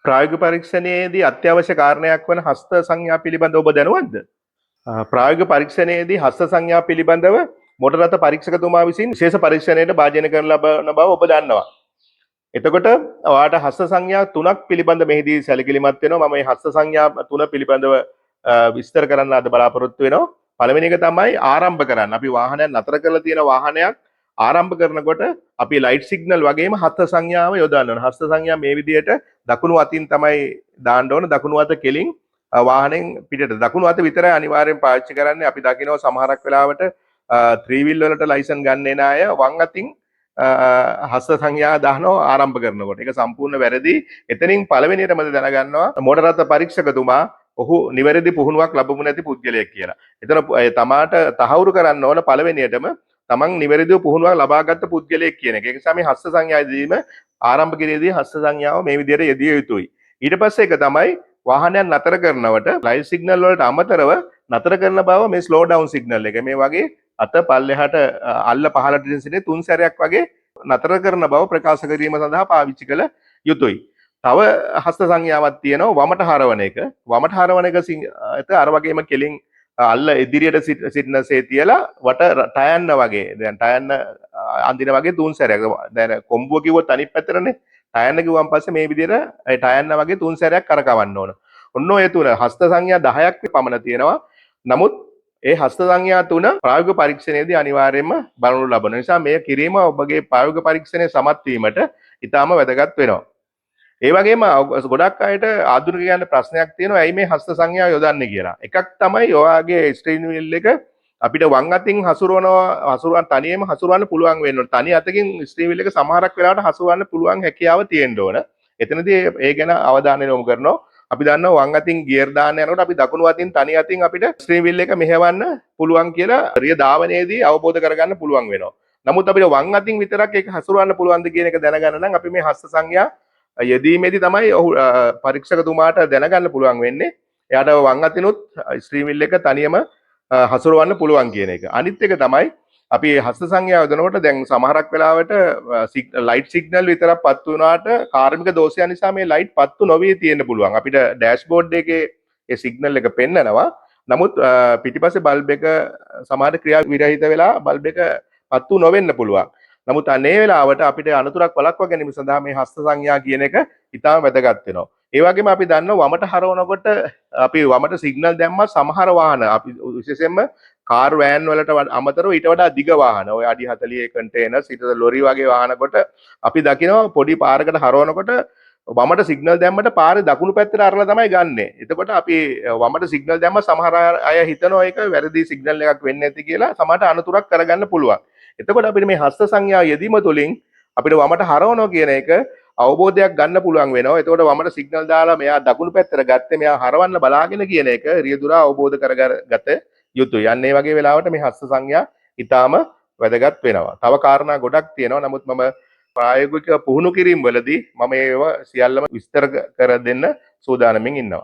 ප්‍රායෝගික පරීක්ෂණයේදී අත්‍යවශ්‍ය කාරණයක් වන හස්ත සංඥා පිළිබඳව ඔබ දැනුවත්ද? ප්‍රායෝගික පරීක්ෂණයේදී හස්ත සංඥා පිළිබඳව මොටර රථ පරීක්ෂකතුමා විසින් විශේෂ පරීක්ෂණයට භාජනය කරන ලබන බව ඔබ දන්නවා. එතකොට ඔයාට හස්ත සංඥා තුනක් පිළිබඳ මෙහිදී සැලකිලිමත් වෙනවා. මම මේ හස්ත සංඥා තුන පිළිබඳව විස්තර කරන්න අද බලාපොරොත්තු වෙනවා. පළවෙනි එක තමයි ආරම්භ කරන්න. අපි වාහනයක් නතර කරලා තියෙන වාහනයක් ආරම්භ කරනකොට අපි ලයිට් සිග්නල් වගේම හස්ත සංඥාව යොදන්න ඕන. හස්ත සංඥා මේ විදිහට දකුණු අතින් තමයි දාන්න ඕන. දකුණු අත කෙලින් වාහනෙන් පිටට දකුණු අත විතරයි අනිවාර්යෙන් පාවිච්චි කරන්නේ. අපි දකිනවා සමහරක් වෙලාවට 3 wheel වලට ලයිසන් ගන්න එන අය වම් අතින් හස්ත සංඥා දානවා ආරම්භ කරනකොට. ඒක සම්පූර්ණ වැරදි. එතනින් පළවෙනියටම දැනගන්නවා මොටර රථ පරීක්ෂකතුමා ඔහු නිවැරදි පුහුණුවක් ලැබුණු නැති පුද්ගලයෙක් කියලා. එතන තමාට තහවුරු කරන්න ඕන පළවෙනියටම තමන් නිවැරදිව පුහුණුවක් ලබාගත් පුද්ගලයෙක් කියන එක. ඒ නිසා මේ හස්ත සංඥාදීම ආරම්භ කිරීමේදී හස්ත සංඥාව මේ විදිහට යෙදිය යුතුයි. ඊට පස්සේ එක තමයි වාහනයක් නතර කරනවට ලයිට් සිග්නල් වලට අමතරව නතර කරන බව මේ ස්ලෝ ඩවුන් සිග්නල් එක. මේ වගේ අත පල්ලෙහාට අල්ල පහළට දිසිනේ 3 සැරයක් වගේ නතර කරන බව ප්‍රකාශ කිරීම සඳහා පාවිච්චි කළ යුතුයි. තව හස්ත සංඥාවක් තියෙනවා වමට හරවන එක. වමට හරවන එක අර වගේම කෙලින් අල්ල ඉදිරියට සිටිනසේ තියලා වට ටයන්න වගේ දැන් ටයන්න අඳින වගේ 3 සැරයක්. දැන් කොම්බුව කිව්වොත් අනිත් පැත්තටනේ. ටයන්න කිව්වන් පස්සේ මේ විදිහට ඒ ටයන්න වගේ 3 සැරයක් කරකවන්න ඕන. ඔන්න ඔය තුන හස්ත සංඥා 10ක් පමණ තියෙනවා. නමුත් ඒ හස්ත සංඥා තුන ප්‍රායෝගික පරීක්ෂණයේදී අනිවාර්යයෙන්ම බලනු ලබන නිසා මේ කිරීම ඔබගේ ප්‍රායෝගික පරීක්ෂණයේ සමත් වීමට ඉතාම වැදගත් වෙනවා. ඒ වගේම ගොඩක් අයට ආධුනිකයන්ට ප්‍රශ්නයක් තියෙනවා ඇයි මේ හස්ත සංඥා යොදන්නේ කියලා. එකක් තමයි ඔයාගේ ස්ටීරින් වීල් එක අපිට වම් අතින් හසුරවන්න තනියම හසුරවන්න පුළුවන් වෙන්න ඕන. තනි අතකින් ස්ටීරින් වීල් එක සමහරක් වෙලාවට හසුරවන්න පුළුවන් හැකියාව තියෙන්න ඕන. එතනදී ඒ ගැන අවධානය යොමු කරනවා. අපි දන්නවා වම් අතින් ගියර් දාන්න යනකොට අපි දකුණු අතින් තනි අතින් අපිට ස්ටීරින් වීල් එක මෙහෙවන්න පුළුවන් කියලා රිය ධාවනයේදී අවබෝධ කරගන්න පුළුවන් වෙනවා. නමුත් අපිට වම් අතින් විතරක් ඒක හසුරවන්න පුළුවන්ද කියන එක දැනගන්න නම් අපි මේ හස්ත සංඥා යෙදීමේදී තමයි ඔහු පරීක්ෂකතුමාට දැනගන්න පුළුවන් වෙන්නේ. එයාට වම් අතිනුත් ස්ටීරින් වීල් එක තනියම හසුරවන්න පුළුවන් කියන එක. අනිත් එක තමයි අපි හස්ත සංඥා යොදනකොට දැන් සමහරක් වෙලාවට ලයිට් සිග්නල් විතරක් පත්තු වුණාට කාර්මික දෝෂයන් නිසා මේ ලයිට් පත්තු නොවී තියෙන්න පුළුවන්. අපිට ඩෑෂ්බෝඩ් එකේ ඒ සිග්නල් එක පෙන්නනවා. නමුත් පිටිපස්සේ බල්බ් එක සමහර ක්‍රියා විරහිත වෙලා බල්බ් එක පත්තු නොවෙන්න පුළුවන්. නමුත් අනේ වෙලාවට අපිට අනතුරක් වළක්වා ගැනීම සඳහා මේ හස්ත සංඥා කියන එක ඉතාම වැදගත් වෙනවා. ඒ වගේම අපි දන්නවා වමට හරවනකොට අපි වමට සිග්නල් දැම්මා සමහර වාහන අපි විශේෂයෙන්ම කාර් වෑන් වලට අමතරව ඊට වඩා දිග වාහන ඔය අඩි 40 කන්ටේනර්ස් ඊට ලොරි වගේ වාහනකොට අපි දකිනවා පොඩි පාරකට හරවනකොට වමට සිග්නල් දැම්මට පාරේ දකුණු පැත්තට අරලා තමයි ගන්නෙ. එතකොට අපි වමට සිග්නල් දැම්ම සමහර අය හිතනවා ඒක වැරදි සිග්නල් එකක් වෙන්නේ නැති කියලා සමහරට අනතුරක් කරගන්න පුළුවන්. එතකොට අපිට මේ හස්ත සංඥා යෙදීම තුළින් අපිට වමට හරවනවා කියන එක අවබෝධයක් ගන්න පුළුවන් වෙනවා. එතකොට වමට සිග්නල් දාලා මෙයා දකුණු පැත්තට ගත්තේ මෙයා හරවන්න බලාගෙන කියන එක රියදුරා අවබෝධ කරගත යුතුයි. අන්න ඒ වගේ වෙලාවට මේ හස්ත සංඥා ඊටාම වැදගත් වෙනවා. තව කාරණා ගොඩක් තියෙනවා. නමුත් මම ප්‍රායෝගික පුහුණු කිරීම වලදී මම ඒව සියල්ලම විස්තර කර දෙන්න සූදානමින් ඉන්නවා.